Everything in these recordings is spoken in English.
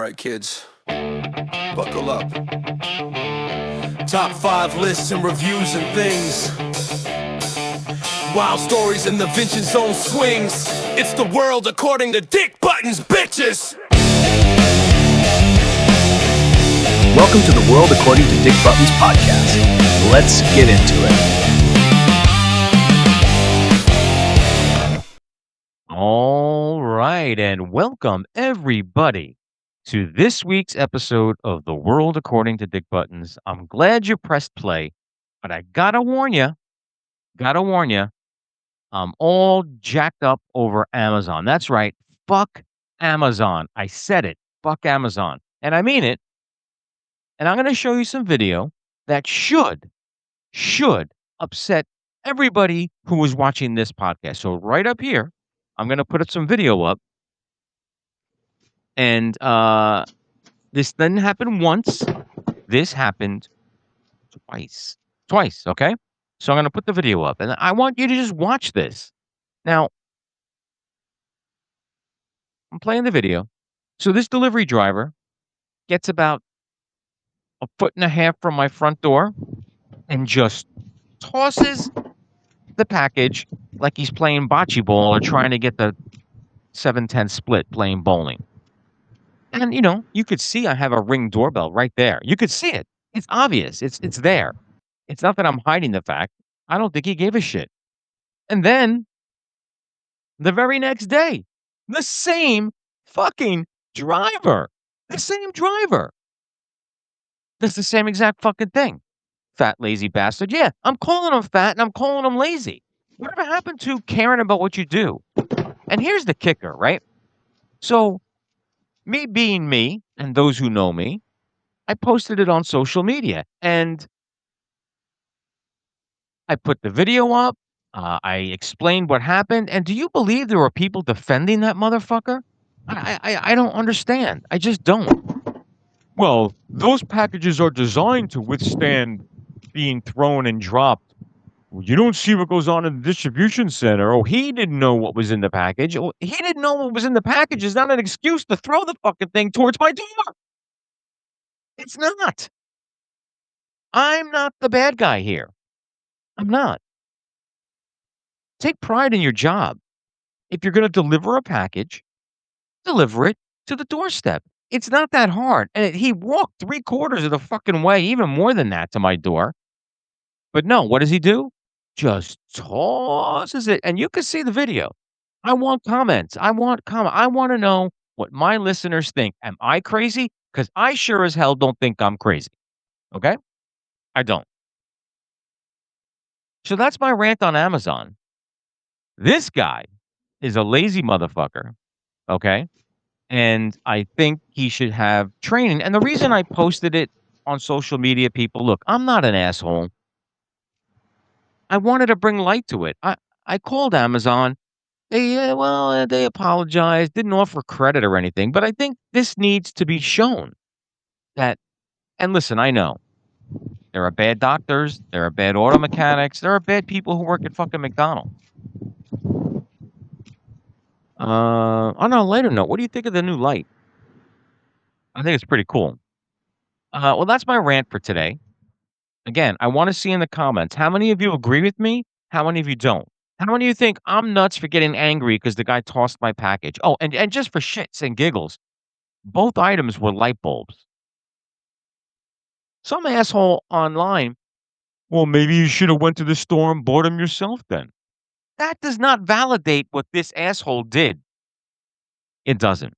Alright, kids, buckle up. Top 5 lists and reviews and things. Wild stories in the Vincenzone swings. It's the world according to Dick Buttons, bitches! Welcome to the World According to Dick Buttons podcast. Let's get into it. All right, and welcome everybody to this week's episode of the World According to Dick Buttons. I'm glad you pressed play, but I gotta warn you, I'm all jacked up over Amazon. That's right, fuck Amazon. I said it, fuck Amazon, and I mean it. And I'm going to show you some video that should upset everybody who is watching this podcast. So right up here, I'm going to put some video up. And this didn't happen once. This happened twice. Okay? So I'm going to put the video up. And I want you to just watch this. Now, I'm playing the video. So this delivery driver gets about a foot and a half from my front door and just tosses the package like he's playing bocce ball or trying to get the 7-10 split playing bowling. And, you know, you could see I have a Ring doorbell right there. You could see it. It's obvious. It's there. It's not that I'm hiding the fact. I don't think he gave a shit. And then the very next day, the same fucking driver. The same driver. That's the same exact fucking thing. Fat, lazy bastard. Yeah, I'm calling him fat and I'm calling him lazy. Whatever happened to caring about what you do? And here's the kicker, right? So, me being me, and those who know me, I posted it on social media. And I put the video up. I explained what happened. And do you believe there were people defending that motherfucker? I don't understand. I just don't. Well, those packages are designed to withstand being thrown and dropped. Well, you don't see what goes on in the distribution center. Oh, he didn't know what was in the package. Oh, he didn't know what was in the package is not an excuse to throw the fucking thing towards my door. It's not. I'm not the bad guy here. I'm not. Take pride in your job. If you're going to deliver a package, deliver it to the doorstep. It's not that hard. And he walked 3/4 of the fucking way, even more than that, to my door. But no, what does he do? Just tosses it. And you can see the video. I want comments. I want to know what my listeners think. Am I crazy? Because I sure as hell don't think I'm crazy. Okay? I don't. So that's my rant on Amazon. This guy is a lazy motherfucker. Okay? And I think he should have training. And the reason I posted it on social media, people, look, I'm not an asshole. I wanted to bring light to it. I called Amazon. They apologized, didn't offer credit or anything. But I think this needs to be shown that, and listen, I know there are bad doctors, there are bad auto mechanics, there are bad people who work at fucking McDonald's. On a lighter note, what do you think of the new light? I think it's pretty cool. Well, that's my rant for today. Again, I want to see in the comments, how many of you agree with me? How many of you don't? How many of you think I'm nuts for getting angry because the guy tossed my package? Oh, and just for shits and giggles, both items were light bulbs. Some asshole online, well, maybe you should have went to the store and bought them yourself then. That does not validate what this asshole did. It doesn't.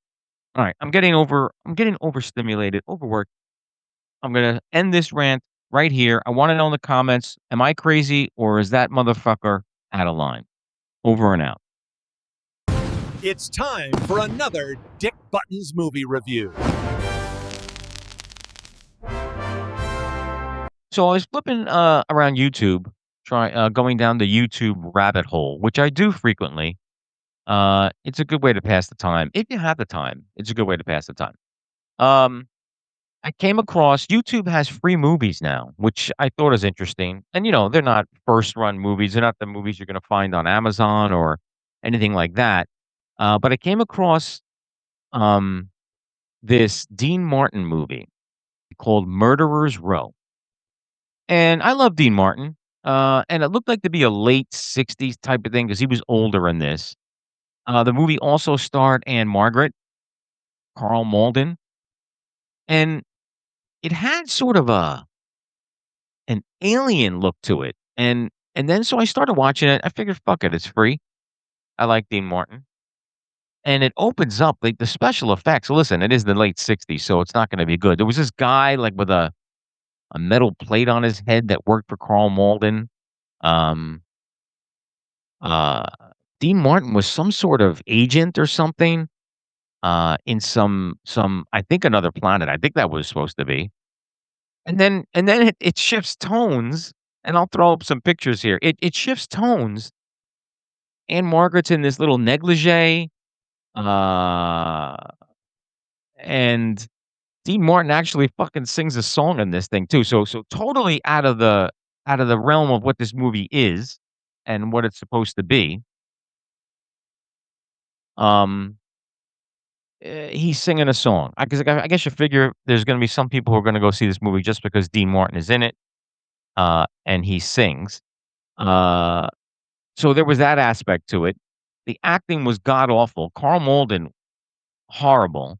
All right, I'm getting overstimulated, overworked. I'm going to end this rant right here. I want to know in the comments, am I crazy or is that motherfucker out of line? Over and out. It's time for another Dick Buttons movie review. So I was flipping around YouTube, going down the YouTube rabbit hole, which I do frequently. It's a good way to pass the time. If you have the time, it's a good way to pass the time. I came across YouTube has free movies now, which I thought was interesting. And, you know, they're not first run movies. They're not the movies you're going to find on Amazon or anything like that. But I came across this Dean Martin movie called Murderer's Row. And I love Dean Martin. And it looked like to be a late 60s type of thing because he was older in this. The movie also starred Anne Margaret, Carl Malden, and it had sort of an alien look to it. And then so I started watching it. I figured, fuck it, it's free. I like Dean Martin. And it opens up like the special effects. Listen, it is the late 60s, so it's not gonna be good. There was this guy like with a metal plate on his head that worked for Carl Malden. Um, uh, Dean Martin was some sort of agent or something, in some I think another planet. I think that was supposed to be. And then it shifts tones, and I'll throw up some pictures here. It shifts tones, and Margaret's in this little negligee, uh, and Dean Martin actually fucking sings a song in this thing too. So totally out of the realm of what this movie is and what it's supposed to be. Um, he's singing a song. I guess you figure there's gonna be some people who are gonna go see this movie just because Dean Martin is in it, and he sings. Uh, so there was that aspect to it. The acting was god awful. Carl Malden, horrible.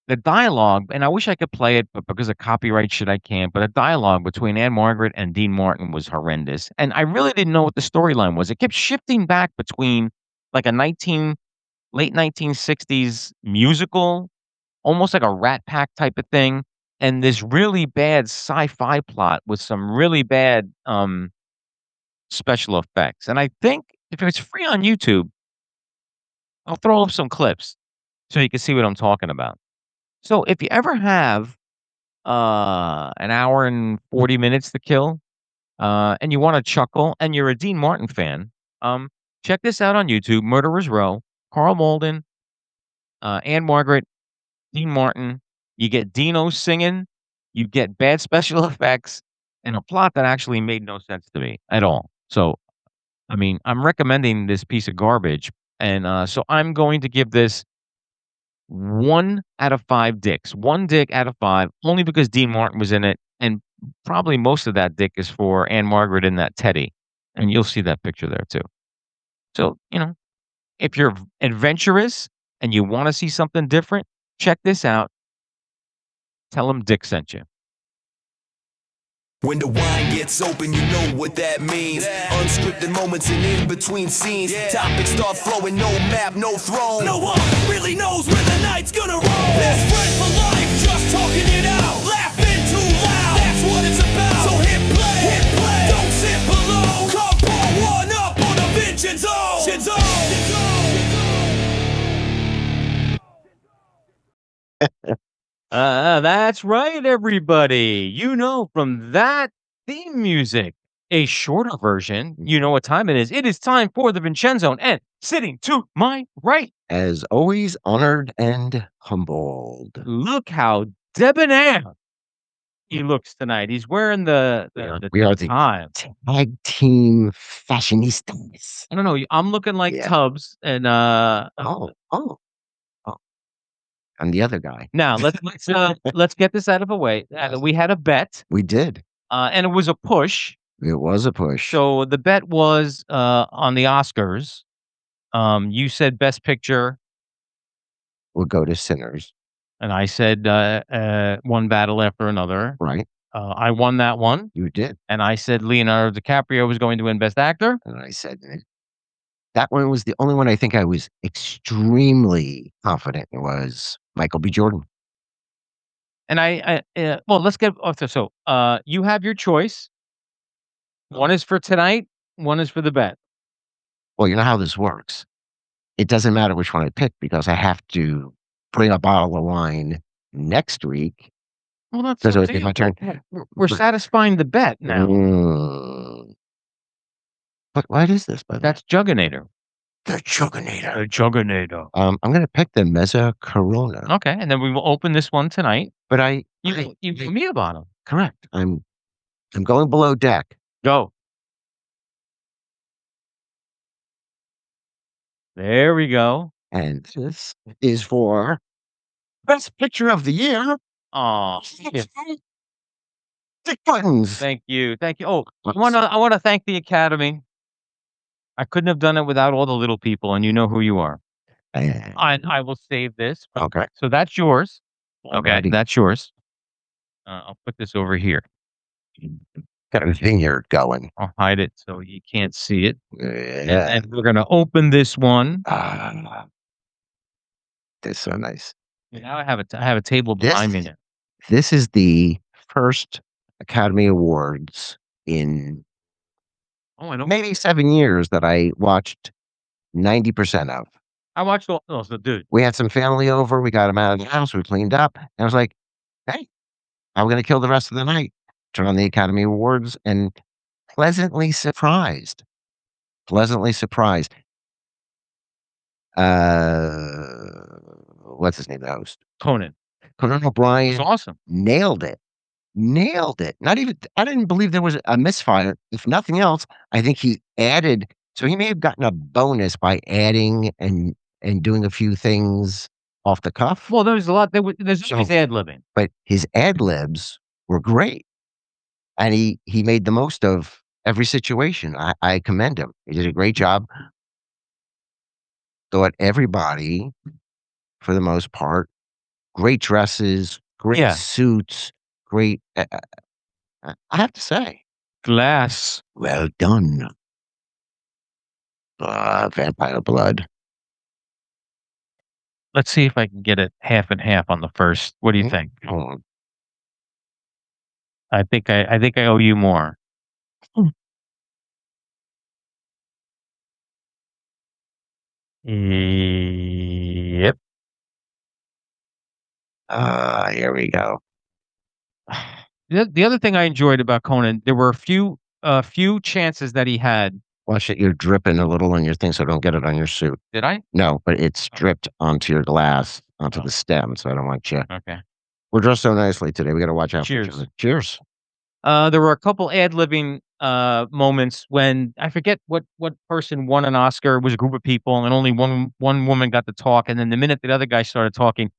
The dialogue, and I wish I could play it, but because of copyright shit, I can't. But the dialogue between Anne Margaret and Dean Martin was horrendous, and I really didn't know what the storyline was. It kept shifting back between like a late 1960s musical, almost like a Rat Pack type of thing, and this really bad sci-fi plot with some really bad special effects. And I think if it's free on YouTube, I'll throw up some clips so you can see what I'm talking about. So if you ever have an hour and 40 minutes to kill, and you wanna chuckle and you're a Dean Martin fan, um, check this out on YouTube, Murderers Row, Carl Malden, Anne Margaret, Dean Martin. You get Dino singing, you get bad special effects, and a plot that actually made no sense to me at all. So, I mean, I'm recommending this piece of garbage, and, so I'm going to give this 1 out of 5 dicks. 1 dick out of 5, only because Dean Martin was in it, and probably most of that dick is for Anne Margaret and that Teddy, and you'll see that picture there too. So, if you're adventurous and you wanna see something different, check this out. Tell 'em Dick sent you. When the wine gets open, you know what that means. Unscripted moments and in between scenes. Topics start flowing, no map, no throne. No one really knows where the night's gonna roll. Best friends for life, just talking it out. Laughing too loud, that's what it's about. So hit play, don't sit below. Come pour one up on the Vincenzone. That's right, everybody. From that theme music, a shorter version, you know what time it is. It is time for the Vincenzone, and sitting to my right, As always, honored and humbled. look how debonair he looks tonight. He's wearing We are the tie. tag team fashionistas. I don't know. I'm looking like Yeah. Tubbs, and Oh. I'm the other guy. now let's get this out of the way. We had a bet, We did. and it was a push. It was a push. So the bet was on the Oscars. You said Best Picture, We'll go to Sinners, and I said one battle after another. right? I won that one, You did. and I said Leonardo DiCaprio was going to win Best Actor. And I said that one was the only one I think I was extremely confident it was Michael B. Jordan. And well, let's get off this. So, you have your choice. One is for tonight. One is for the bet. Well, you know how this works. It doesn't matter which one I pick because I have to bring a bottle of wine next week. Well, that's So up it's to you. my turn. We're satisfying the bet now. Mm. What is this, by the way? That's Jugginator. The Chugginator. The Jugginator. I'm gonna pick the Mezza Corona. Okay, and then we will open this one tonight. But I You give me a bottle. correct. I'm going below deck. Go. There we go. And this is for Best picture of the year. Oh, yeah. Dick Buttons. Thank you. Thank you. Oh, I wanna thank the Academy. I couldn't have done it without all the little people, and you know who you are. And I will save this. Okay. So that's yours. Okay, Alrighty. that's yours. I'll put this over here. Got a vineyard going. I'll hide it so you can't see it. Yeah. And we're gonna open this one. Ah, that's so nice. Now I have a table This behind me now. this is the first Academy Awards in Oh, I know. maybe 7 years that I watched 90% of. I watched all. Oh, so dude, We had some family over, we got them out of the house, we cleaned up, and I was like, "Hey, I'm gonna kill the rest of the night." Turn on the Academy Awards and pleasantly surprised. Pleasantly surprised. What's his name, the host? Conan. Conan It's O'Brien awesome. nailed it. Nailed it. Not even I didn't believe there was a misfire. If nothing else, I think he added so he may have gotten a bonus by adding and doing a few things off the cuff, Well, there's a lot. There's So- always ad libbing. but his ad libs were great. And he made the most of every situation. I commend him. He did a great job. Thought everybody, for the most part, great dresses, great Yeah. suits, great I have to say, Glass. well done. Vampire blood. Let's see if I can get it half and half on the first. What do you think? Hold on. I think I owe you more. Yep. Here we go. The other thing I enjoyed about Conan, there were a few chances that he had. Watch it. You're dripping a little on your thing, so don't get it on your suit. Did I? No, but it's dripped onto your glass, onto Oh. the stem, so I don't want you. Okay. We're dressed so nicely today. We got to watch out for each Cheers. other. Cheers. There were a couple ad-libbing moments when I forget what person won an Oscar. It was a group of people, and only one woman got to talk. And then the minute the other guy started talking,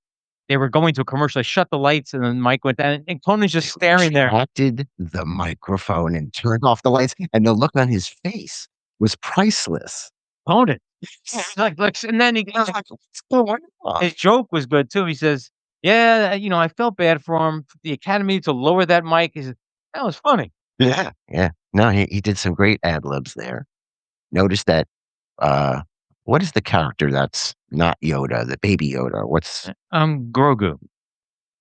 they were going to a commercial. They shut the lights, and then Mike went down, and Conan's just staring there. Acted the microphone and turned off the lights, and the look on his face was priceless. Conan, and then I was like, what's going on? his joke was good too. He says, "Yeah, I felt bad for him. The Academy to lower that mic." He said, "That was funny." Yeah, yeah. No, he did some great ad libs there. Notice that. What is the character that's not Yoda, the baby Yoda? What's Grogu.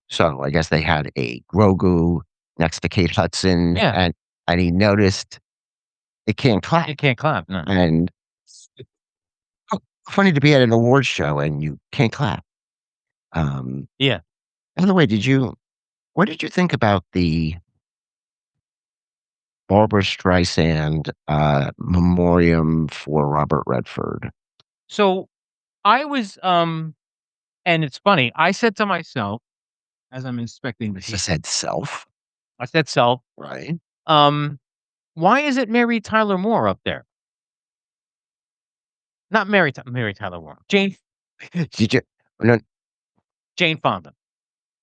so? I guess they had a Grogu next to Kate Hudson, Yeah. and he noticed it can't clap. It can't clap. No. And oh, funny to be at an award show and you can't clap. Yeah. By the way, what did you think about the Barbara Streisand memoriam for Robert Redford? So I was and it's funny. I said to myself as I'm inspecting She this, said self, I said, "Self, right? why isn't Mary Tyler Moore up there? Not Mary Tyler Moore. Did you? No, Jane Fonda.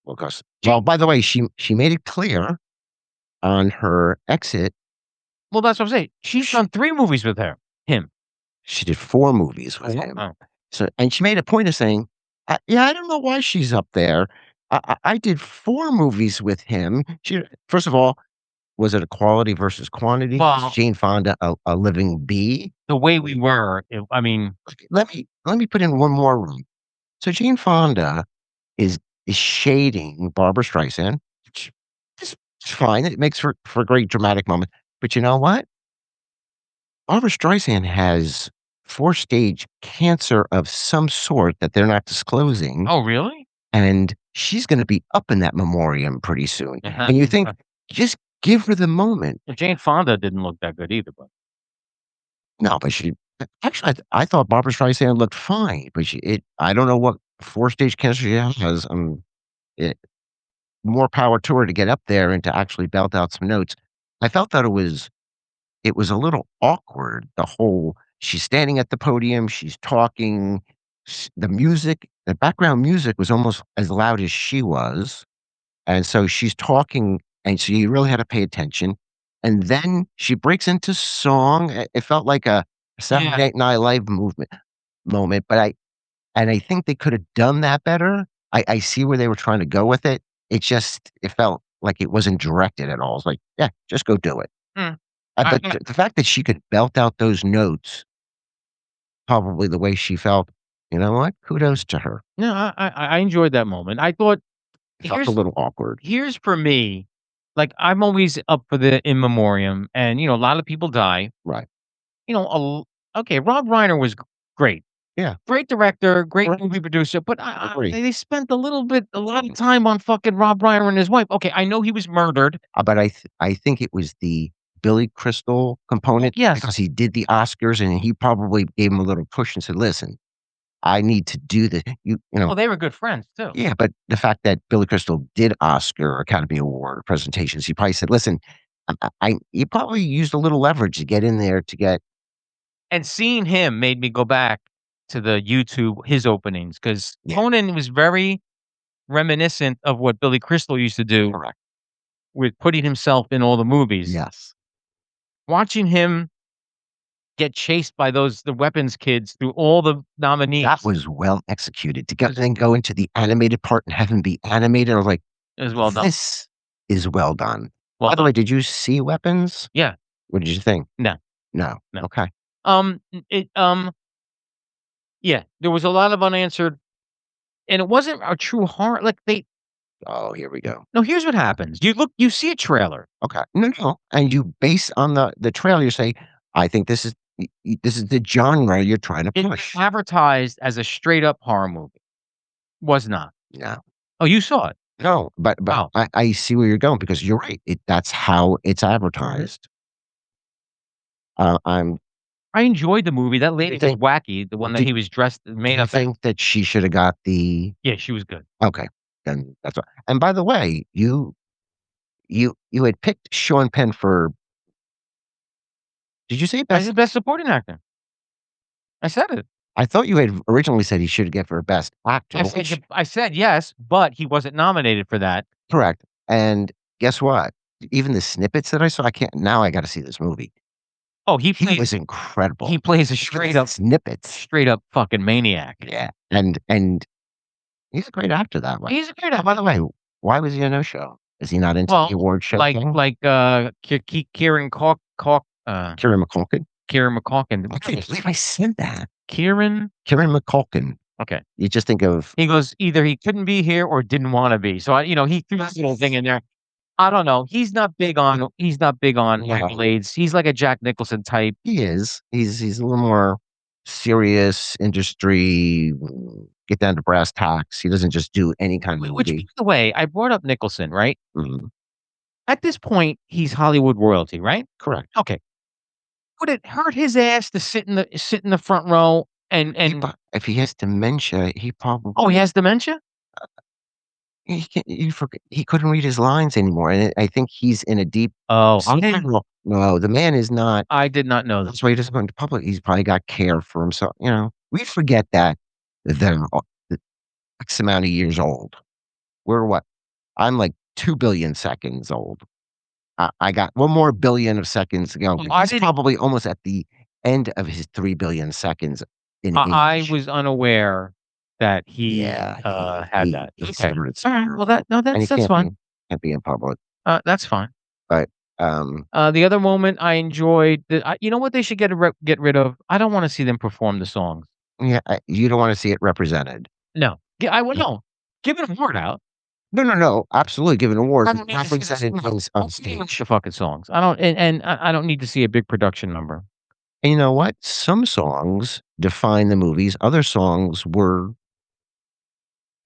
well, by the way, she made it clear on her exit. Well, that's what I'm saying. She's done 3 movies with him. She did 4 movies with him. Oh. So, and she made a point of saying, "Yeah, I don't know why she's up there. I did 4 movies with him." First of all, was it a quality versus quantity? Is Well- Jane Fonda a living bee? The way we were, I mean, Let me put in one more room. So Jane Fonda is shading Barbara Streisand, which is fine. It makes for a great dramatic moment. But you know what? Barbara Streisand has 4-stage cancer of some sort that they're not disclosing. oh, really? And she's gonna be up in that memoriam pretty soon. Uh-huh. And you think, just give her the moment. Well, Jane Fonda didn't look that good either, but No, but she actually, I thought Barbara Streisand looked fine, but I don't know what 4-stage cancer she has. It more power to her to get up there and to actually belt out some notes. I felt that it was a little awkward, the whole she's standing at the podium, she's talking, the music the background music was almost as loud as she was, and so she's talking, and so you really had to pay attention, and then she breaks into song. It felt like a Yeah. Saturday Night Live moment, but I think they could have done that better. I see where they were trying to go with it. It felt like it wasn't directed at all. It's like, "Yeah, just go do it." Mm. But the fact that she could belt out those notes probably the way she felt, you know what? Kudos to her. No, I enjoyed that moment. I thought It felt a here's little awkward. here's for me, like, I'm always up for the in memoriam, and, a lot of people die. Right. You know, okay, Rob Reiner was great. Yeah. Great director, great Correct. movie producer, but Agree. they spent a lot of time on fucking Rob Reiner and his wife. Okay, I know he was murdered. But I think it was the Billy Crystal component Yes. because he did the Oscars and he probably gave him a little push and said, "Listen, I need to do this." Well, they were good friends too. Yeah, but the fact that Billy Crystal did Oscar Academy Award presentations, he probably said, "Listen, he probably used a little leverage to get in there to get." And seeing him made me go back to the YouTube his openings because Yeah. Conan was very reminiscent of what Billy Crystal used to do Correct. with putting himself in all the movies. Yes. Watching him get chased by the weapons kids through all the nominees. That was well executed. To then go into the animated part and have him be animated, I was like, As well done. "This is well done." Well By the done. way, did you see Weapons? Yeah. What did you think? No. No. No. Okay. It yeah, there was a lot of unanswered, and it wasn't a true horror. Like Oh, here we go. no, here's what happens. You see a trailer. Okay. No, no, and you base on the trailer, you say, "I think this is the genre you're trying to It's push." advertised as a straight up horror movie. Was not. No. Oh, you saw it. No, but Oh, I see where you're going because you're right. That's how it's advertised. I'm I enjoyed the movie. That do lady you was think wacky. The one that do he was dressed do made you up. think that she should have got the Yeah, she was good. okay, then that's what and by the way, you had picked Sean Penn for did you say I best said best supporting actor. I said it. I thought you had originally said he should get for best actor, which I said yes, but he wasn't nominated for that. correct, and guess what? Even the snippets that I saw, I can't now I gotta see this movie. Oh, He was incredible. he plays a Even the snippets. straight up fucking maniac. Yeah, and he's a great actor that way. He's a great Oh, by actor. the way, why was he a no-show? Is he not into the Well, award show thing? Kieran Kieran McCulkin? Kieran McCulkin. I can't believe I said that. Kieran. Kieran McCulkin. Okay. You just think of He goes either he couldn't be here or didn't want to be. So he threw this little thing in there. I don't know. He's not big on No. accolades. He's like a Jack Nicholson type. he is. He's a little more serious industry, get down to brass tacks. He doesn't just do any kind of Which, by movie. the way, I brought up Nicholson, right? Mhm. At this point, he's Hollywood royalty, right? Correct. Okay. Would it hurt his ass to sit in the front row and If he has dementia, he probably oh, he has dementia? he can't he couldn't read his lines anymore, and I think he's in a deep Oh, no, the man is not I did not know that. that's why he doesn't go into public. He's probably got care for himself, you know? We forget that they're X amount of years old. We're what? I'm like 2 billion seconds old. I got 1 more billion of seconds to go. Well, I He's didn't probably almost at the end of his 3 billion seconds in I age. was unaware that he, Yeah, had that. he Okay. suffered it Alright, severely, well, and he that's fine. can't be in public, That's fine. but, The other moment I enjoyed you know what they should get rid of? I don't wanna see them perform the songs. yeah, you don't wanna see it represented. No. Yeah, I would no. Give it a heart out. No, no, no, absolutely give an award, I but don't need not to see this represented no. on Finish stage. the fucking songs. I don't and I don't need to see a big production number. And you know what? Some songs define the movies, other songs were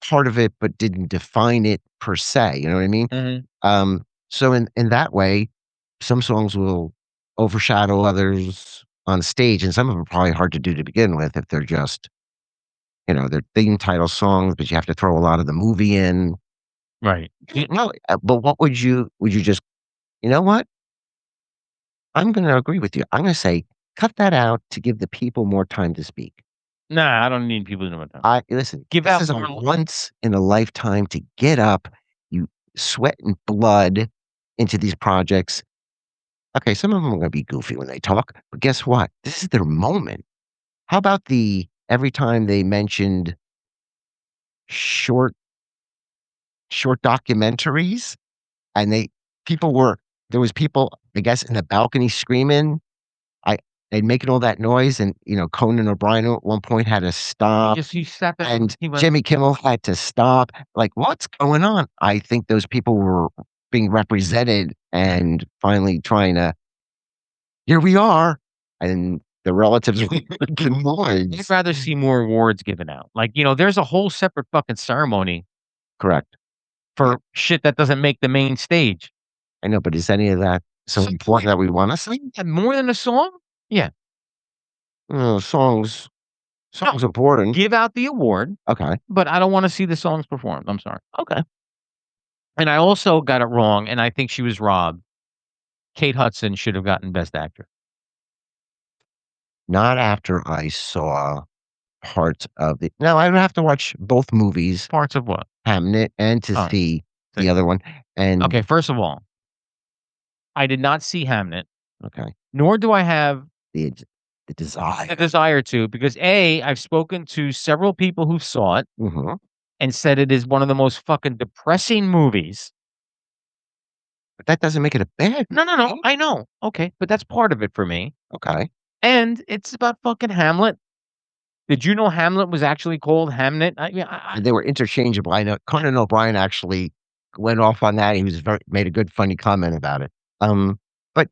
part of it, but didn't define it per se, you know what I mean? Mhm. So in that way, some songs will overshadow others on stage, and some of them are probably hard to do to begin with if they're just, they're theme title songs, but you have to throw a lot of the movie in. Right. No, but what would you just, you know what? I'm gonna agree with you. I'm gonna say, cut that out to give the people more time to speak. Nah, I don't need people to know about that. I listen, Give this out is a more. once in a lifetime to get up, you sweat and blood into these projects. Okay, some of them are gonna be goofy when they talk, but guess what? This is their moment. How about the every time they mentioned short short documentaries and there was people, I guess, in the balcony screaming. I and making all that noise and, Conan O'Brien at one point had to stop He sat there. and He went. Jimmy Kimmel had to stop. Like, what's going on? I think those people were being represented and finally trying to, here we are. And the relatives were making I'd noise. rather see more awards given out. Like, there's a whole separate fucking ceremony Correct. for shit that doesn't make the main stage. I know, but is any of that so important that we want to see? And more than a song? Yeah. Songs No, important. give out the award, Okay. but I don't wanna see the songs performed. I'm sorry. Okay. And I also got it wrong, and I think she was robbed. Kate Hudson should have gotten Best Actor. Not after I saw parts of it. No, I would have to watch both movies, Parts of what? Hamnet and to Oh, see the see. other one. And Okay, first of all, I did not see Hamnet, okay, nor do I have the the desire. desire to, because A, I've spoken to several people who saw it Mhm. and said it is one of the most fucking depressing movies. But that doesn't make it a bad No, I know. Okay, but that's part of it for me. okay. And it's about fucking Hamlet. Did you know Hamlet was actually called Hamnet? I mean, And they were interchangeable. I know Conan O'Brien actually went off on that. He was made a good funny comment about it. But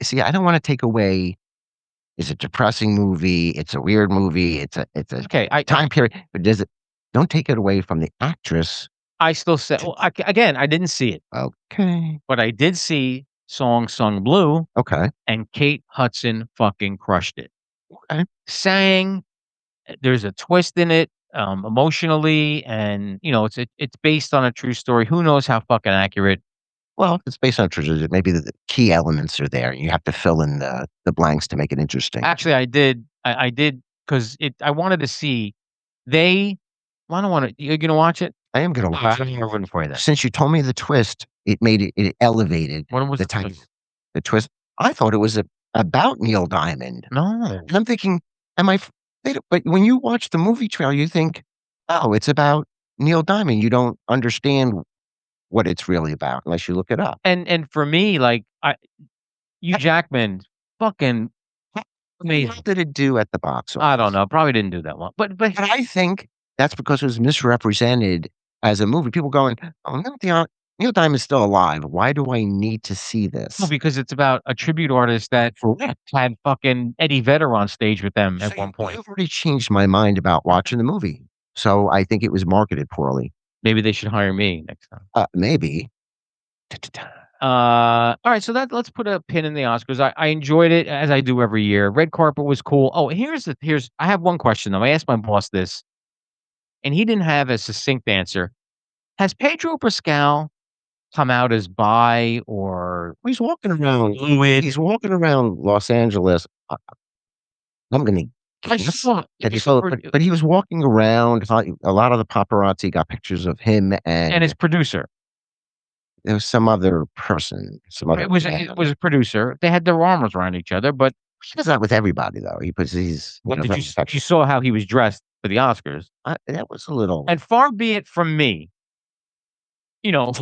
see, I don't wanna take away it's a depressing movie, it's a weird movie, it's a okay, time period, but does it don't take it away from the actress. I still say, well, again, I didn't see it, Okay. but I did see Song Sung Blue, Okay. and Kate Hudson fucking crushed it. Okay. Sang, there's a twist in it, emotionally, and it's based on a true story. Who knows how fucking accurate? Well, if it's based on tradition, maybe the key elements are there, and you have to fill in the blanks to make it interesting. Actually, I did. I did because it. I wanted to see. They. Well, I don't want to. You're gonna watch it? I am gonna I watch don't it. even ruin for you then. Since you told me the twist, it elevated What was the the type twist? the twist. I thought it was about Neil Diamond. No. And I'm thinking, am I f they don't but when you watch the movie trailer, you think, "Oh, it's about Neil Diamond." You don't understand what it's really about unless you look it up. And for me, like Hugh Jackman, fucking amazing. What did it do at the box I don't office? know. Probably didn't do that well, but And I think that's because it was misrepresented as a movie. People going, "Oh, Neil Diamond's still alive. Why do I need to see no, this?" because it's about a tribute artist that Correct. had fucking Eddie Vedder on stage with them So at one point. you've already changed my mind about watching the movie. So I think it was marketed poorly. Maybe they should hire me next time. Maybe. All right, so let's put a pin in the Oscars. I enjoyed it as I do every year. Red carpet was cool. Oh, here's I have one question though. I asked my boss this, and he didn't have a succinct answer. Has Pedro Pascal come out as bi or He's walking around. fluid? He's walking around Los Angeles. I'm gonna I guess saw that he's but he was walking around. A lot of the paparazzi got pictures of him and and his producer. there was some other person, some other It was a producer. They had their arms around each other, but he does that with everybody though. He puts these, what did very you saw how he was dressed for the Oscars. that was a little And far be it from me, you know,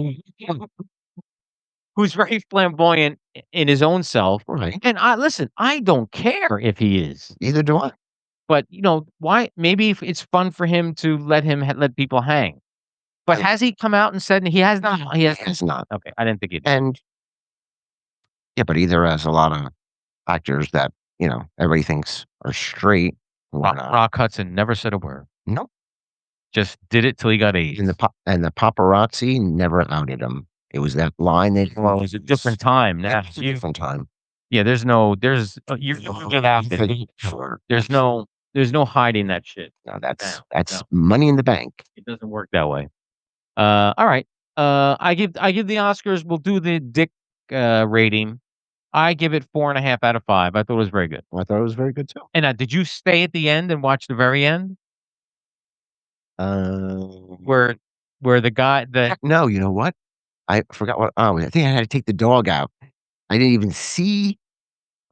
who's very flamboyant in his own self. right. And I listen, I don't care if he is, Neither do I. but why? Maybe if it's fun for him to let people hang. But I has he come out and said he has not? He he has. has not. Okay, I didn't think he did. And yeah, but either has a lot of actors that, everybody thinks are straight who are not. Rock Hudson never said a word. Nope. Just did it till he got AIDS. And the paparazzi never outed him. It was that line that Well, it was a different time. Now, it's a different time. yeah, there's you're without it. Sure. There's no hiding that shit. No, that's No. money in the bank. It doesn't work that way. All right. I give the Oscars. We'll do the dick rating. I give it 4.5 out of 5. I thought it was very good. I thought it was very good too. And, did you stay at the end and watch the very end? Where the guy No, you know what? I forgot what. Oh, I think I had to take the dog out. I didn't even see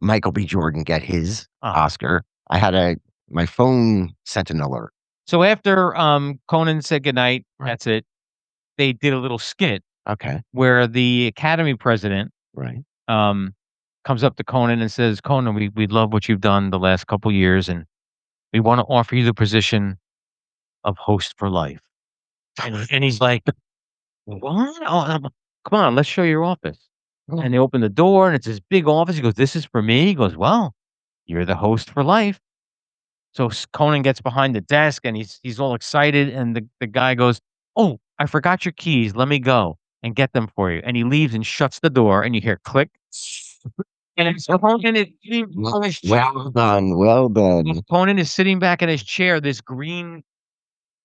Michael B. Jordan get his Oscar. I had my phone sent an alert. So after, Conan said goodnight, that's it, they did a little skit Okay. where the Academy president, Right. comes up to Conan and says, "Conan, we love what you've done the last couple years, and we wanna offer you the position of host for life." And he's like, "What? Oh, come on, let's show you your office." And they open the door, and it's this big office. He goes, "This is for me?" He goes, "Well, you're the host for life." So Conan gets behind the desk, and he's all excited, and the guy goes, "Oh, I forgot your keys. Let me go and get them for you." And he leaves and shuts the door, and you hear click. And it's Conan is sitting back in his chair. Well done. Well done. Conan is sitting back in his chair. This green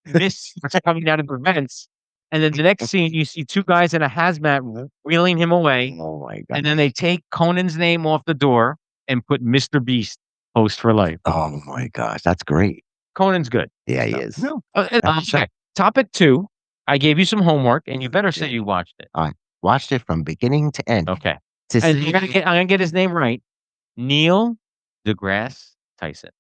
mist starts coming out of the vents, and then the next scene, you see 2 guys in a hazmat wheeling him away, Oh my and god. then they take Conan's name off the door and put Mr. Beast, host for life. Oh my gosh, that's great. Conan's good. Yeah, he So, is. no, That's okay. Topic 2, I gave you some homework, and you better say you watched it. I watched it from beginning to end. Okay. To And see- I'm gonna get his name right. Neil deGrasse Tyson,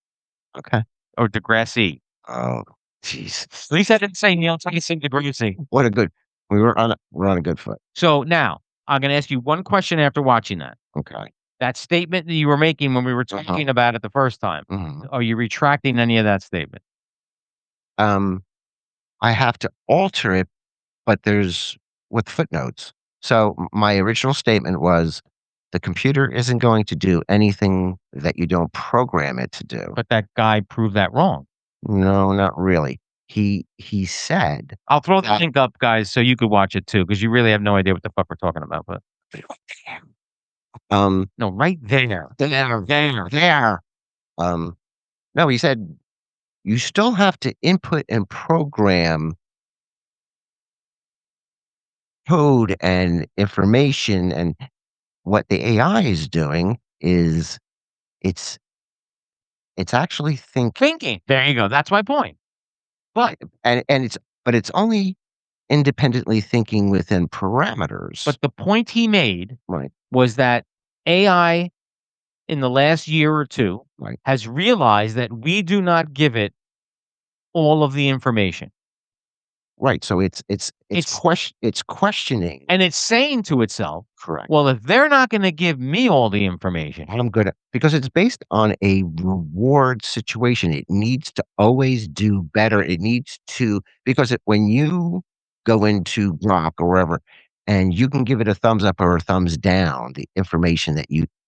Okay. or deGrasse. Oh, jeez. At least I didn't say Neil Tyson deGrasse. What a good. We're on a good foot. So now, I'm gonna ask you one question after watching that. Okay. That statement that you were making when we were talking about it the first time, Mhm. are you retracting any of that statement? I have to alter it, but there's with footnotes. So my original statement was the computer isn't going to do anything that you don't program it to do. But that guy proved that wrong. No, not really. He said I'll throw the link up, guys, so you could watch it too, because you really have no idea what the fuck we're talking about. But no, right there. there. No, he said you still have to input and program code and information, and what the AI is doing is it's it's actually Thinking. There you go. That's my point. But it's only independently thinking within parameters. but the point he made Right. was that AI in the last year or 2 Right. has realized that we do not give it all of the information. Right. So it's questioning. And it's saying to itself, Correct. well, if they're not going to give me all the information, I'm good at because it's based on a reward situation. It needs to always do better. It needs to because when you go into Grok or wherever, and you can give it a thumbs up or a thumbs down, the information that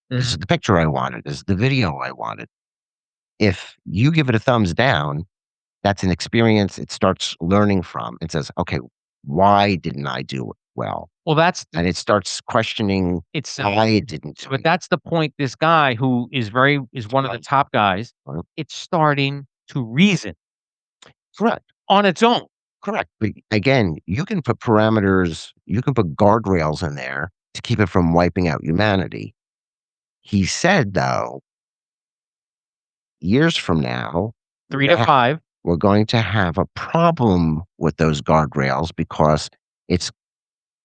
this is the picture I wanted, this is the video I wanted. If you give it a thumbs down, that's an experience it starts learning from. It says, okay, why didn't I do it well? well, And it starts questioning it's why it didn't do but it. that's the point. This guy who is one of the top guys, Right. it's starting to reason Correct. on its own. Correct. But again, you can put parameters, you can put guardrails in there to keep it from wiping out humanity. He said, though, years from now, 3 to 5. we're going to have a problem with those guardrails because it's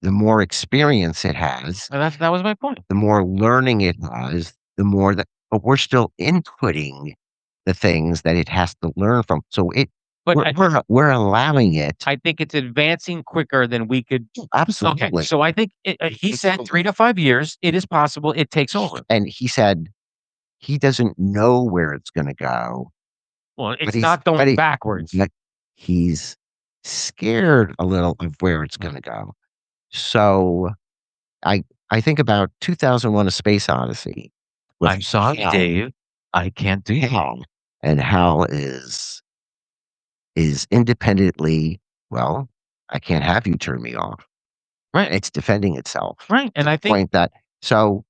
the more experience it has, And that was my point. the more learning it has, the more that, but we're still inputting the things that it has to learn from. So But we're allowing it. I think it's advancing quicker than we could. Absolutely. Okay, so I think he said 3 to 5 years. It is possible it takes over. And he said he doesn't know where it's going to go. Well, But it's he's- not but going he- backwards. but he's scared a little of where it's going to go. So I think about 2001: A Space Odyssey. with I'm sorry, Hal. Dave. I can't do that. Hal. And Hal is independently, well, I can't have you turn me off. Right. It's defending itself. Right. And I think Point that so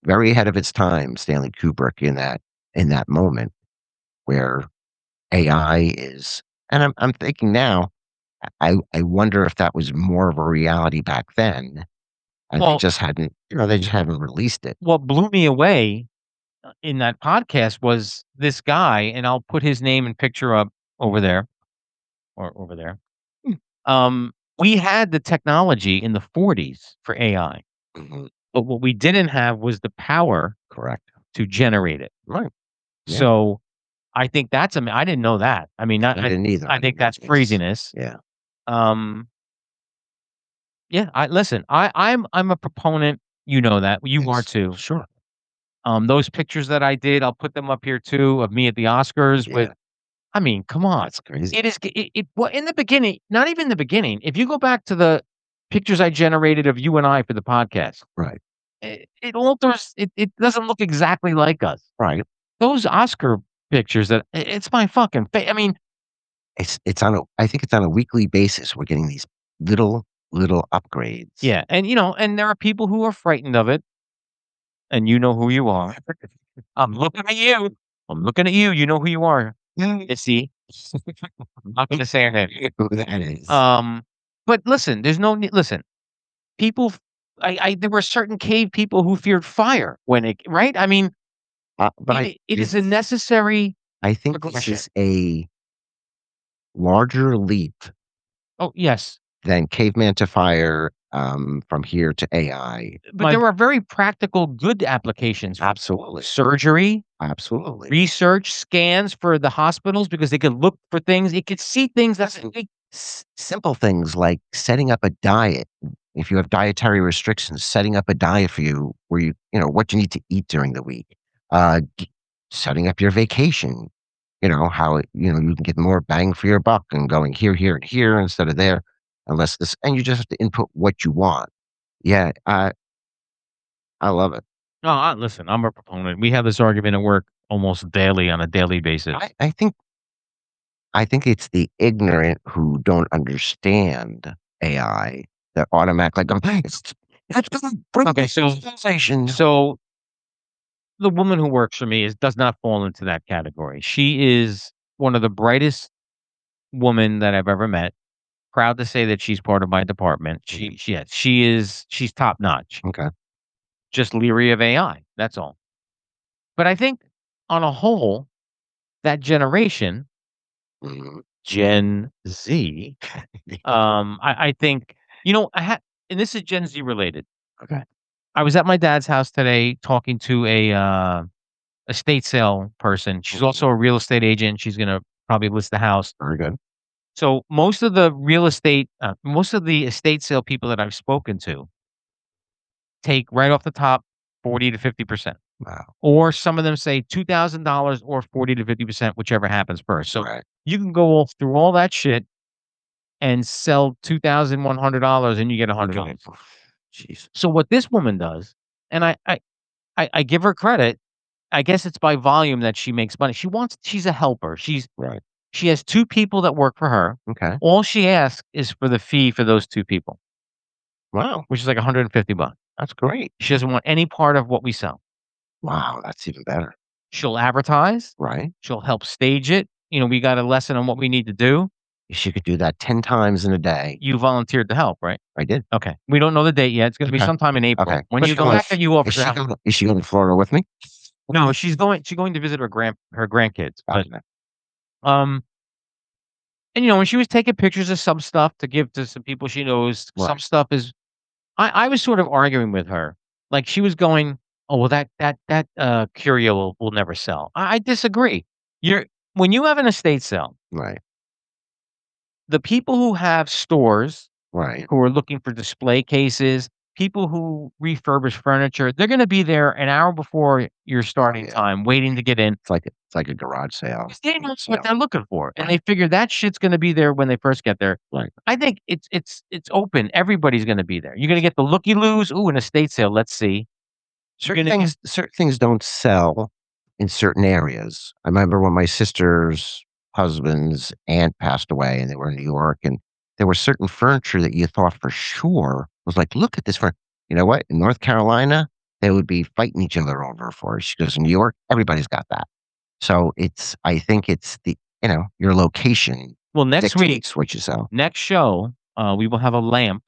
very ahead of its time, Stanley Kubrick in that moment where AI is, and I'm thinking now, I wonder if that was more of a reality back then and Well, they just haven't released it. what blew me away in that podcast was this guy, and I'll put his name and picture up over there or over there. Hmm. We had the technology in the 40s for AI, Mhm. but what we didn't have was the power Correct. to generate it. Right. Yeah. So I think that's I didn't know that. I mean, I didn't either. I think that's It's craziness. yeah. Um, yeah, I'm a proponent. You know that. You are Yes. too. Sure. Those pictures that I did, I'll put them up here too of me at the Oscars with. Yeah. I mean, come on. That's crazy. It is well, in the beginning, not even the beginning. If you go back to the pictures I generated of you and I for the podcast, Right. it alters. It doesn't look exactly like us. Right. Those Oscar pictures it's my fucking face. I mean, It's on a I think it's on a weekly basis. We're getting these little upgrades. yeah, and and there are people who are frightened of it, and you know who you are. I'm looking at you. I'm looking at you. You know who you are. You see, I'm not going to say her name. Who that is. But listen, there's no need. Listen, people. There were certain cave people who feared fire when it right. I mean, But it is a necessary I think this progression. is a larger leap Oh yes, than caveman to fire, from here to AI. but there are very practical, good applications. Absolutely. Surgery, Absolutely. research, scans for the hospitals because they could look for things. It could see things that's Simple things like setting up a diet. If you have dietary restrictions, setting up a diet for you where what you need to eat during the week. Setting up your vacation. How you can get more bang for your buck and going here, here, and here instead of there, and you just have to input what you want. Yeah, I love it. no, listen, I'm a proponent. We have this argument at work almost daily on a daily basis. I think it's the ignorant who don't understand AI that automatically go, That's gonna bring Okay, so civilization." so the woman who works for me does not fall into that category. She is one of the brightest women that I've ever met. Proud to say that she's part of my department. She's top notch. Okay. Just leery of AI. That's all. But I think on a whole, that generation, Mhm. Gen Z, I think I had, and this is Gen Z related. Okay. I was at my dad's house today talking to a estate sale person. She's also a real estate agent. She's gonna probably list the house. Very good. So most of the estate sale people that I've spoken to take right off the top 40 to 50%. Wow. Or some of them say $2,000 or 40 to 50%, whichever happens first. So Right. you can go through all that shit and sell $2,100 and you get $100. Jeez. So what this woman does, and I give her credit. I guess it's by volume that she makes money. She's a helper. Right. She has 2 people that work for her. Okay. All she asks is for the fee for those 2 people, Wow. which is like $150. That's great. She doesn't want any part of what we sell. Wow. That's even better. She'll advertise. Right. She'll help stage it. We got a lesson on what we need to do. She could do that 10 times in a day. You volunteered to help, right? I did. Okay. We don't know the date yet. It's gonna be Okay. sometime in April. Okay. When But you she go goes- back and you offer Is she going to Florida with me? No, she's going to visit her grandkids. But Gotcha. and when she was taking pictures of some stuff to give to some people she knows, some Right. stuff is I was sort of arguing with her. Like she was going, "Oh, well that curio will never sell." I disagree. When you have an estate sale, Right. the people who have stores Right. who are looking for display cases, people who refurbish furniture, they're gonna be there an hour before your starting yeah. time waiting to get in. It's like a garage sale. 'Cause they know what sale. they're looking for, and they figure that shit's gonna be there when they first get there. Right. I think it's open. Everybody's gonna be there. You're gonna get the looky-loos. Ooh, an estate sale. Let's see. Certain things don't sell in certain areas. I remember when my sister's husband's aunt passed away and they were in New York, and there was certain furniture that you thought for sure was like, look at this furniture. You know what? In North Carolina, they would be fighting each other over for it. She goes, in New York, everybody's got that. So I think it's your location Well, next week, dictates what you sell. next show, we will have a lamp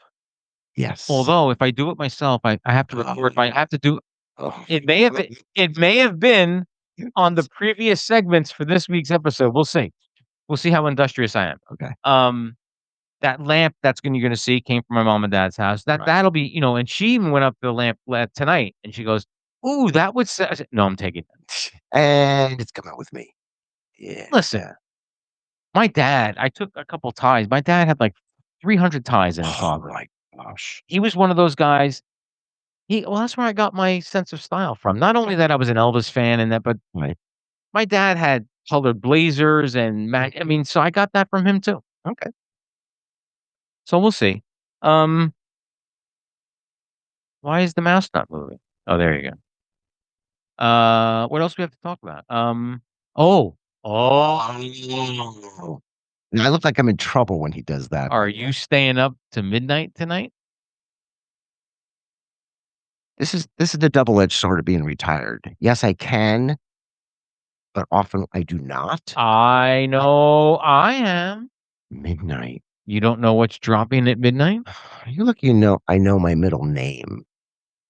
Yes. Although if I do it myself, I have to record I have to do Oh. it may have been on the previous segments for this week's episode. We'll see. We'll see how industrious I am. Okay. That lamp you're gonna see came from my mom and dad's house. Right. That'll be, and she even went up to the lamp tonight and she goes, "Ooh, that would I said, no, I'm taking it." And it's coming with me. Yeah. Listen, my dad, I took a couple ties. My dad had like 300 ties in his Oh closet. my gosh. He was one of those guys. That's where I got my sense of style from. Not only that I was an Elvis fan and that, but Right. my dad had colored blazers so I got that from him too. Okay. So we'll see. Um, why is the mouse not moving? Oh, there you go. What else do we have to talk about? Oh, Oh. I look like I'm in trouble when he does that. are you staying up to midnight tonight? This is the double-edged sword of being retired. Yes, I can, but often I do not. I know I am. Midnight. You don't know what's dropping at midnight? You look, I know my middle name.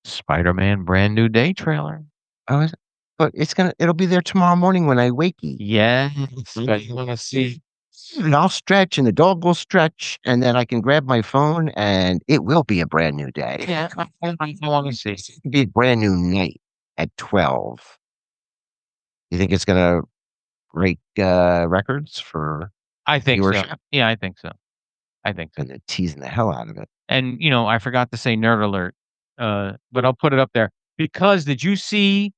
Spider-Man brand new day trailer. Oh, is it? But it'll be there tomorrow morning when I wakey. Yes, but you wanna see. And I'll stretch and the dog will stretch, and then I can grab my phone and it will be a brand new day. Yeah, I wanna see. It'll be a brand new night at 12. You think it's gonna break records for I think so. viewership? Yeah, I think so. I think so. And they're teasing the hell out of it. And, I forgot to say nerd alert, but I'll put it up there because did you see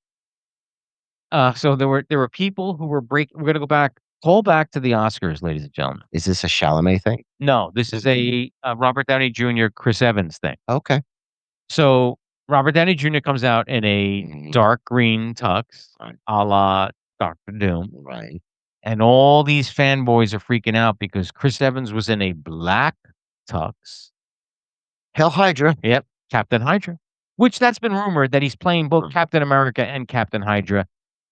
so there were people who we're gonna call back to the Oscars, ladies and gentlemen. Is this a Chalamet thing? No, this is a Robert Downey Jr., Chris Evans thing. Okay. So Robert Downey Jr. comes out in a Mhm. dark green tux, Right. a la Doctor Doom, Right. and all these fanboys are freaking out because Chris Evans was in a black tux. Hell Hydra. Yep, Captain Hydra, which that's been rumored that he's playing both Mm. Captain America and Captain Hydra,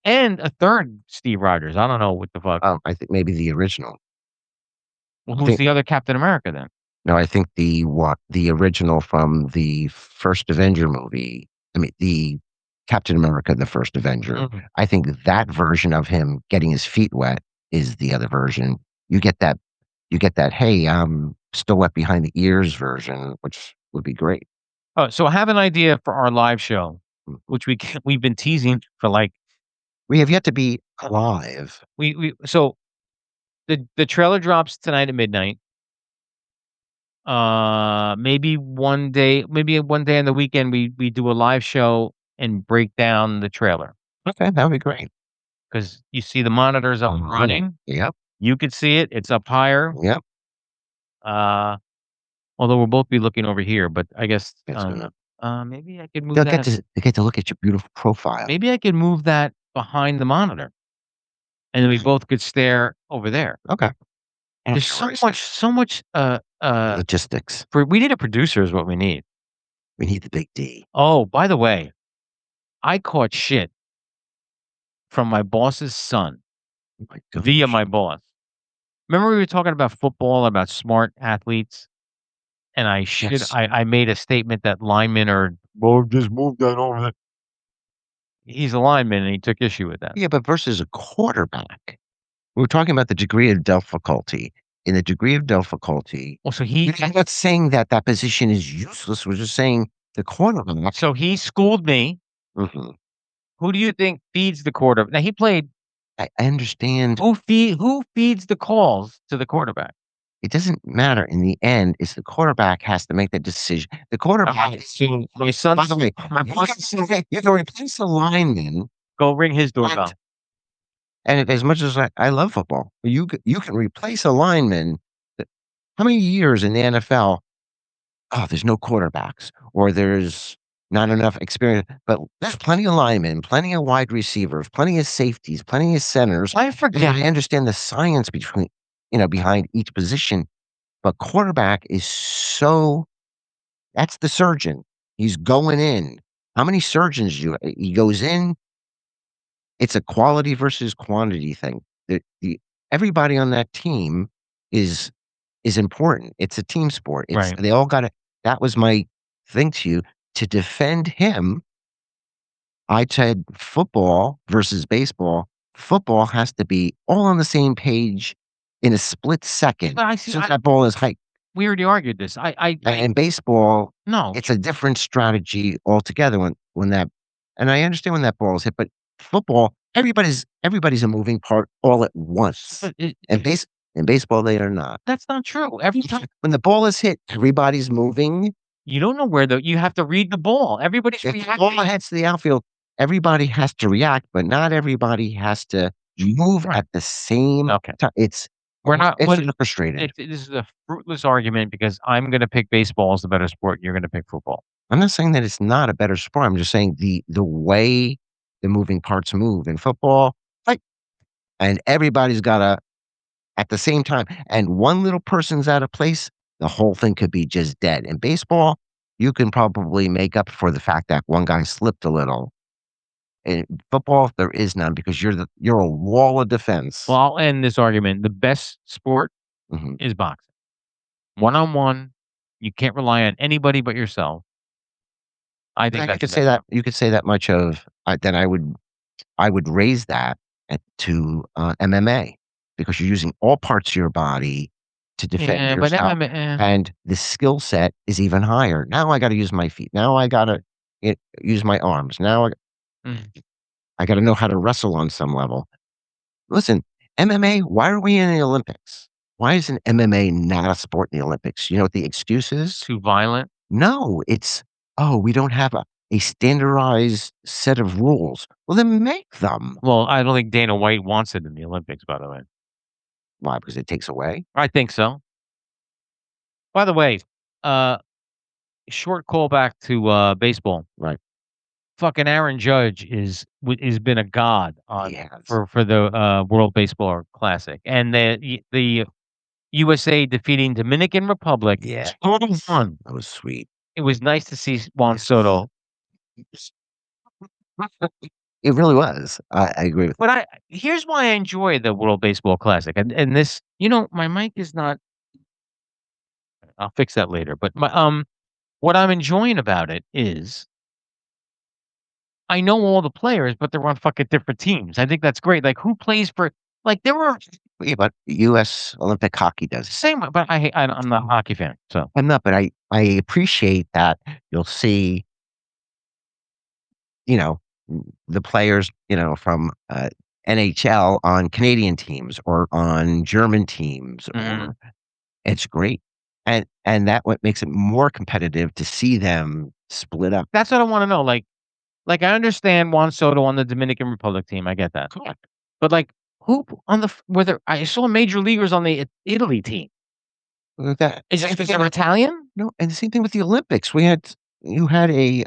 and a third Steve Rogers. I don't know what the fuck. I think maybe the original. Well, I who's think the other Captain America then? No, I think the original from the first Avenger movie. I mean, the Captain America, the first Avenger. Mhm. I think that version of him getting his feet wet is the other version. You get that. Hey, I'm still wet behind the ears version, which would be great. Oh, so I have an idea for our live show, Mm. which we've been teasing for like We have yet to be alive. so the trailer drops tonight at midnight. Maybe one day on the weekend we do a live show and break down the trailer Okay, that would be great. because you see the monitors up and Mhm. running. Yep. You could see it. It's up higher. Yep. Uh, although we'll both be looking over here, but I guess That's gonna. maybe I could move They'll that. they get to look at your beautiful profile. Maybe I could move that behind the monitor, and then we both could stare over there. Okay. There's so much. Logistics. We need a producer is what we need. We need the big D. Oh, by the way, I caught shit from my boss's son Oh my gosh. via my boss. Remember we were talking about football, about smart athletes, and Yes. I made a statement that linemen are, well, just move that over there. He's a lineman and he took issue with that. Yeah, but versus a quarterback. We were talking about the degree of difficulty. In the degree of difficulty, Well, so I'm not saying that position is useless. We're just saying the quarterback. he schooled me. Mhm. Who do you think feeds the quarterback? Now he played. I understand. Who feeds the calls to the quarterback? It doesn't matter. In the end, it's the quarterback has to make that decision. The quarterback. So my son, By the way, my you boss, can replace the lineman. go ring his doorbell. And as much as I love football, you can replace a lineman. How many years in the NFL? Oh, there's no quarterbacks, or there's not enough experience. But there's plenty of linemen, plenty of wide receivers, plenty of safeties, plenty of centers. I Yeah, forget. I understand the science behind each position, but quarterback is so. That's the surgeon. He's going in. How many surgeons he goes in? It's a quality versus quantity thing. Everybody on that team is important. It's a team sport. Right. They all got to. that was my thing to you. To defend him, I said football versus baseball. Football has to be all on the same page in a split second. But I see. Since that ball is high. We already argued this. In baseball, No. it's a different strategy altogether when that, and I understand when that ball is hit, but football, everybody's a moving part all at once. But In baseball, they are not. that's not true. Every time When the ball is hit, everybody's moving. you don't know where you have to read the ball. Everybody's If the reacting. ball heads to the outfield, everybody has to react, but not everybody has to move Right. at the same Okay. time. It's frustrating. This is a fruitless argument because I'm going to pick baseball as the better sport. You're going to pick football. I'm not saying that it's not a better sport. I'm just saying the way the moving parts move in football, like, and everybody's got to at the same time. And one little person's out of place, the whole thing could be just dead. In baseball, you can probably make up for the fact that one guy slipped a little. In football, there is none because you're a wall of defense. Well, I'll end this argument. The best sport Mhm. is boxing. One-on-one. You can't rely on anybody but yourself. I think I that's could the say best that you could say that much of then I would raise that to MMA because you're using all parts of your body to defend Yeah, but yourself, MMA, and the skill set is even higher. Now I got to use my feet. Now I got to use my arms. Now mm. I got to know how to wrestle on some level. Listen, MMA. Why are we in the Olympics? Why isn't MMA not a sport in the Olympics? You know what the excuse is? Too violent. No, it's, "Oh, we don't have a standardized set of rules." Well, then make them. Well, I don't think Dana White wants it in the Olympics, by the way. Why? Because it takes away? I think so. By the way, uh, short callback to baseball. Right. Fucking Aaron Judge is been a god He has. for the World Baseball Classic, and the USA defeating Dominican Republic. Yeah. 2-1. That was sweet. It was nice to see Juan Soto. It really was. I agree with But here's why I enjoy the World Baseball Classic, and this, my mic is not. I'll fix that later. But what I'm enjoying about it is I know all the players, but they're on fucking different teams. I think that's great. Like who plays for? Like there were yeah, but US Olympic hockey does. same, but I'm not a hockey fan, so I'm not, but I appreciate that you'll see, you know, the players, from NHL on Canadian teams or on German teams, Mhm. or it's great. And that what makes it more competitive to see them split up. That's what I want to know. Like I understand Juan Soto on the Dominican Republic team. I get that, Correct. but like who on the whether I saw major leaguers on the Italy team. That Is it because they're Italian? no, and the same thing with the Olympics. You had a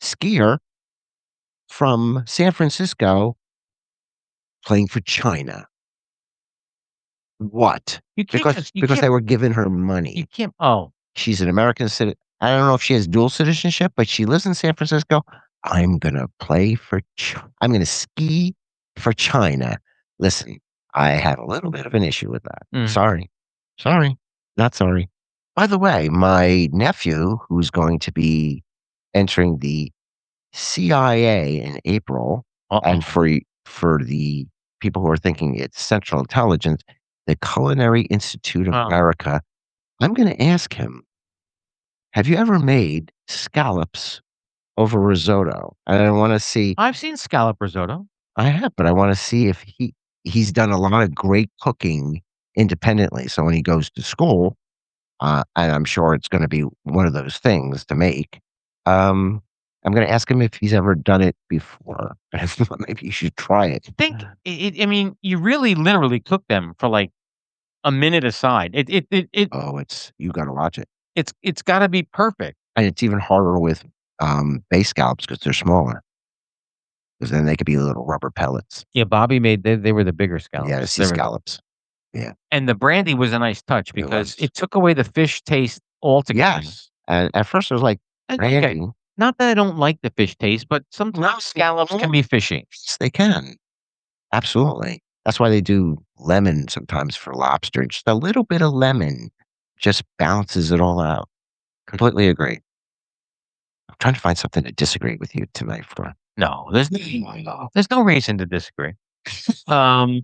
skier from San Francisco playing for China. What? You can't Because you because can't they were giving her you money. can't. Oh, She's an American citizen. I don't know if she has dual citizenship, but she lives in San Francisco. I'm gonna play for. I'm gonna ski for China. Listen, I have a little bit of an issue with that. Mm. Sorry, not sorry. By the way, my nephew, who's going to be entering the CIA in April, and for the people who are thinking it's Central Intelligence, the Culinary Institute of Oh. America, I'm going to ask him, have you ever made scallops over risotto? And I want to see. I've seen scallop risotto. I have, but I want to see if he's done a lot of great cooking independently. So when he goes to school, and I'm sure it's going to be one of those things to make. I'm going to ask him if he's ever done it before. Maybe you should try it. I mean, you really literally cook them for like a minute aside. Oh, you got to watch it, It's got to be perfect. and it's even harder with base scallops because they're smaller. Because then they could be little rubber pellets. Yeah, Bobby made they were the bigger scallops. Yeah, to see scallops. Yeah, And the brandy was a nice touch because was. it took away the fish taste altogether. yes. And at first, I was like, And, okay, brandy. not that I don't like the fish taste, but No, sometimes scallops can be fishy. Yes, they can. Absolutely. That's why they do lemon sometimes for lobster. Just a little bit of lemon just balances it all out. Completely agree. I'm trying to find something to disagree with you tonight for. No, there's no reason to disagree. Um,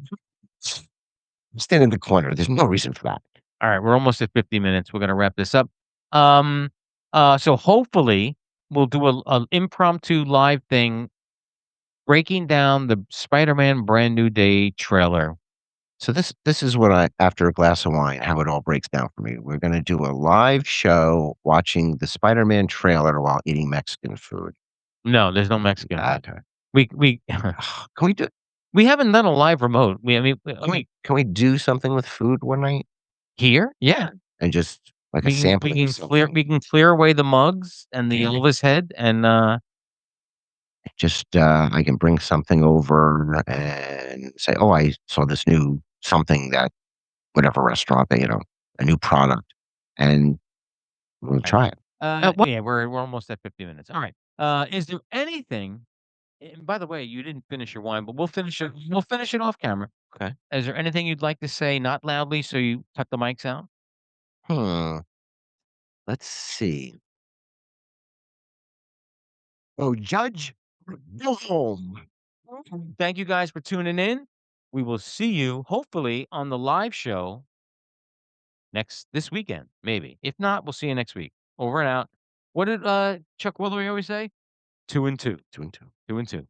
Stand in the corner. There's no reason for that. all right, we're almost at 50 minutes. We're gonna wrap this up. Um, so hopefully we'll do a impromptu live thing breaking down the Spider-Man Brand New Day trailer. So this is what I after a glass of wine, how it all breaks down for me. We're gonna do a live show watching the Spider-Man trailer while eating Mexican food. No, there's no Mexican food. Okay. We Can we do we haven't done a live remote. can we do something with food one night Here? Yeah. and just like a We can sampling we of can something? we can clear away the mugs and the Elvis head and Just I can bring something over and say, "Oh, I saw this new something that whatever restaurant they, a new product, and we'll right. try it." Yeah, we're almost at 50 minutes. All right. Is there anything and by the way, you didn't finish your wine, but we'll finish it off camera. Okay. Is there anything you'd like to say, not loudly, so you cut the mics out? Hmm. Let's see. Oh, Judge, go home. Thank you guys for tuning in. We will see you hopefully on the live show this weekend, maybe. If not, we'll see you next week. Over and out. What did Chuck Woolery always say? 2 and 2. 2 and 2. 2 and 2.